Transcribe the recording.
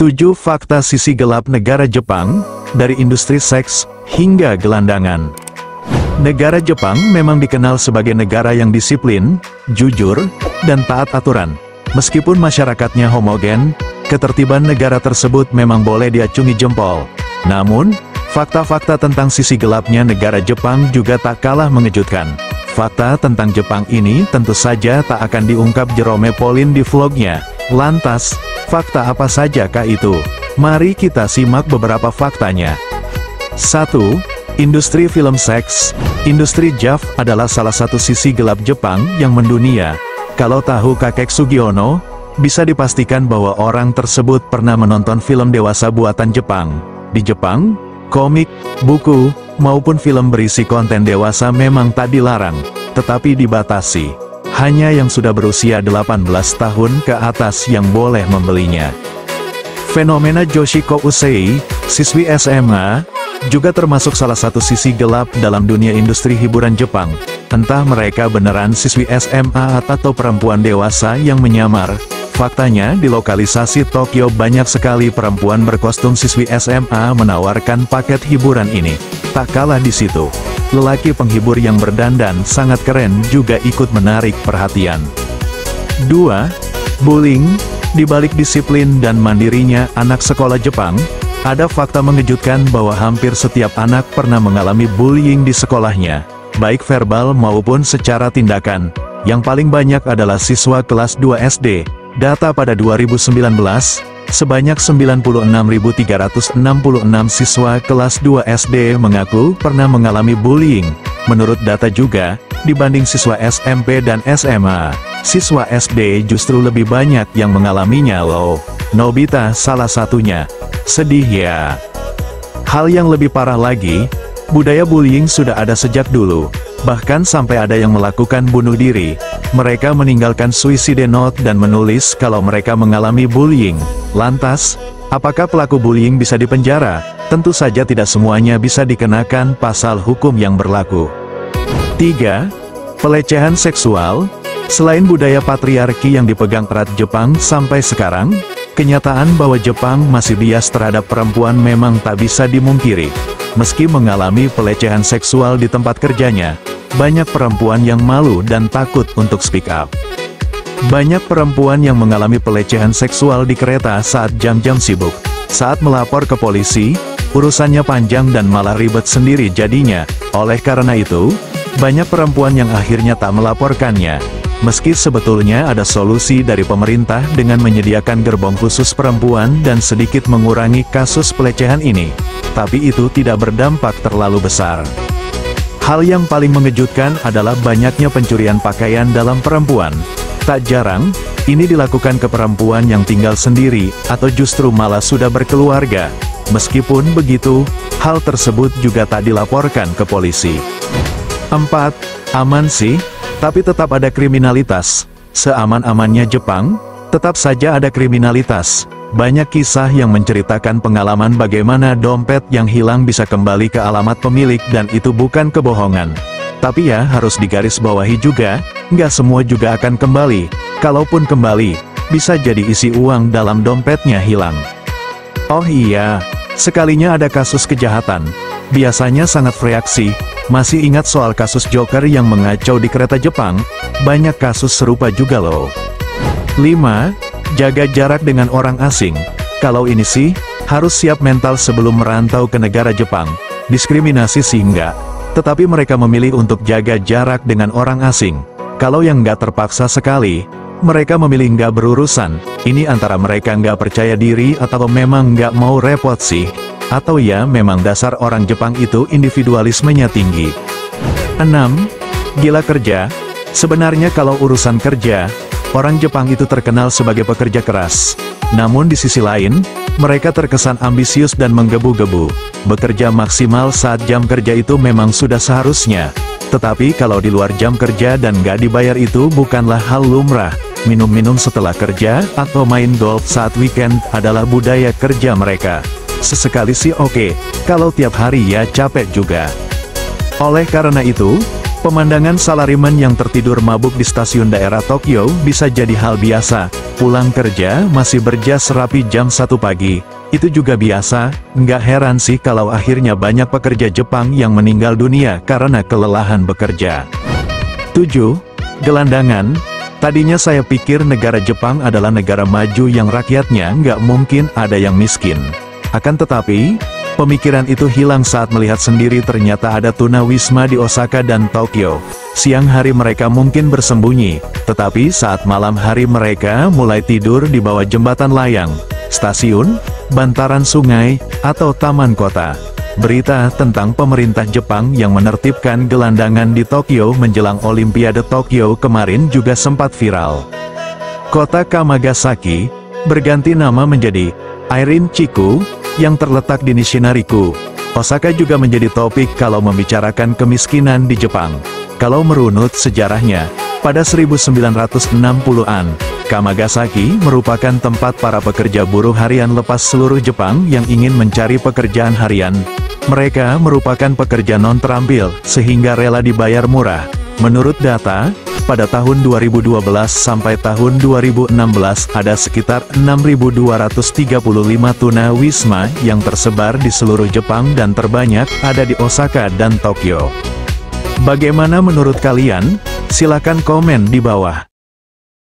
7 fakta sisi gelap negara Jepang, dari industri seks hingga gelandangan. Negara Jepang memang dikenal sebagai negara yang disiplin, jujur, dan taat aturan. Meskipun masyarakatnya homogen, ketertiban negara tersebut memang boleh diacungi jempol. Namun, fakta-fakta tentang sisi gelapnya negara Jepang juga tak kalah mengejutkan. Fakta tentang Jepang ini tentu saja tak akan diungkap Jerome Pauline di vlognya. Lantas, fakta apa sajakah itu? Mari kita simak beberapa faktanya. 1. Industri film seks. Industri JAV adalah salah satu sisi gelap Jepang yang mendunia. Kalau tahu Kakek Sugiono, bisa dipastikan bahwa orang tersebut pernah menonton film dewasa buatan Jepang. Di Jepang, komik, buku, maupun film berisi konten dewasa memang tak dilarang, tetapi dibatasi. Hanya yang sudah berusia 18 tahun ke atas yang boleh membelinya. Fenomena Yoshiko Usei, siswi SMA, juga termasuk salah satu sisi gelap dalam dunia industri hiburan Jepang. Entah mereka beneran siswi SMA atau perempuan dewasa yang menyamar. Faktanya, di lokalisasi Tokyo banyak sekali perempuan berkostum siswi SMA menawarkan paket hiburan ini. Tak kalah di situ, lelaki penghibur yang berdandan sangat keren juga ikut menarik perhatian. 2. Bullying. Di balik disiplin dan mandirinya anak sekolah Jepang, ada fakta mengejutkan bahwa hampir setiap anak pernah mengalami bullying di sekolahnya, baik verbal maupun secara tindakan. Yang paling banyak adalah siswa kelas 2 SD. Data pada 2019, sebanyak 96.366 siswa kelas 2 SD mengaku pernah mengalami bullying. Menurut data juga, dibanding siswa SMP dan SMA, siswa SD justru lebih banyak yang mengalaminya loh. Nobita salah satunya. Sedih ya. Hal yang lebih parah lagi, budaya bullying sudah ada sejak dulu. Bahkan sampai ada yang melakukan bunuh diri. Mereka meninggalkan suicide note dan menulis kalau mereka mengalami bullying. Lantas, apakah pelaku bullying bisa dipenjara? Tentu saja tidak semuanya bisa dikenakan pasal hukum yang berlaku. 3. Pelecehan seksual. Selain budaya patriarki yang dipegang erat Jepang sampai sekarang, kenyataan bahwa Jepang masih bias terhadap perempuan memang tak bisa dimungkiri. Meski mengalami pelecehan seksual di tempat kerjanya, banyak perempuan yang malu dan takut untuk speak up. Banyak perempuan yang mengalami pelecehan seksual di kereta saat jam-jam sibuk. Saat melapor ke polisi, urusannya panjang dan malah ribet sendiri jadinya. Oleh karena itu, banyak perempuan yang akhirnya tak melaporkannya. Meski sebetulnya ada solusi dari pemerintah dengan menyediakan gerbong khusus perempuan dan sedikit mengurangi kasus pelecehan ini, tapi itu tidak berdampak terlalu besar. Hal yang paling mengejutkan adalah banyaknya pencurian pakaian dalam perempuan. Tak jarang, ini dilakukan ke perempuan yang tinggal sendiri, atau justru malah sudah berkeluarga. Meskipun begitu, hal tersebut juga tak dilaporkan ke polisi. 4. Aman sih, tapi tetap ada kriminalitas. Seaman-amannya Jepang, tetap saja ada kriminalitas. Banyak kisah yang menceritakan pengalaman bagaimana dompet yang hilang bisa kembali ke alamat pemilik dan itu bukan kebohongan. Tapi ya harus digarisbawahi juga, nggak semua juga akan kembali. Kalaupun kembali, bisa jadi isi uang dalam dompetnya hilang. Oh iya, sekalinya ada kasus kejahatan, biasanya sangat reaksi. Masih ingat soal kasus Joker yang mengacau di kereta Jepang? Banyak kasus serupa juga loh. 5. Jaga jarak dengan orang asing. Kalau ini sih, harus siap mental sebelum merantau ke negara Jepang. Diskriminasi sih enggak, tetapi mereka memilih untuk jaga jarak dengan orang asing. Kalau yang nggak terpaksa sekali, mereka memilih nggak berurusan. Ini antara mereka nggak percaya diri atau memang nggak mau repot sih. Atau ya memang dasar orang Jepang itu individualismenya tinggi. 6. Gila kerja. Sebenarnya kalau urusan kerja, orang Jepang itu terkenal sebagai pekerja keras. Namun di sisi lain, mereka terkesan ambisius dan menggebu-gebu. Bekerja maksimal saat jam kerja itu memang sudah seharusnya. Tetapi kalau di luar jam kerja dan nggak dibayar itu bukanlah hal lumrah. Minum-minum setelah kerja, atau main golf saat weekend adalah budaya kerja mereka. Sesekali sih oke, kalau tiap hari ya capek juga. Oleh karena itu, Pemandangan salariman yang tertidur mabuk di stasiun daerah Tokyo bisa jadi hal biasa. Pulang kerja masih berjas rapi jam 1 pagi. Itu juga biasa, nggak heran sih kalau akhirnya banyak pekerja Jepang yang meninggal dunia karena kelelahan bekerja. 7. Gelandangan. Tadinya saya pikir negara Jepang adalah negara maju yang rakyatnya nggak mungkin ada yang miskin. Akan tetapi, pemikiran itu hilang saat melihat sendiri ternyata ada tunawisma di Osaka dan Tokyo. Siang hari mereka mungkin bersembunyi, tetapi saat malam hari mereka mulai tidur di bawah jembatan layang, stasiun, bantaran sungai, atau taman kota. Berita tentang pemerintah Jepang yang menertibkan gelandangan di Tokyo menjelang Olimpiade Tokyo kemarin juga sempat viral. Kota Kamagasaki berganti nama menjadi Airin-Chiku, yang terletak di Nishinariku. Osaka juga menjadi topik kalau membicarakan kemiskinan di Jepang. Kalau merunut sejarahnya, pada 1960-an, Kamagasaki merupakan tempat para pekerja buruh harian lepas seluruh Jepang yang ingin mencari pekerjaan harian. Mereka merupakan pekerja non-terampil, sehingga rela dibayar murah. Menurut data, pada tahun 2012 sampai tahun 2016 ada sekitar 6.235 tunawisma yang tersebar di seluruh Jepang dan terbanyak ada di Osaka dan Tokyo. Bagaimana menurut kalian? Silakan komen di bawah.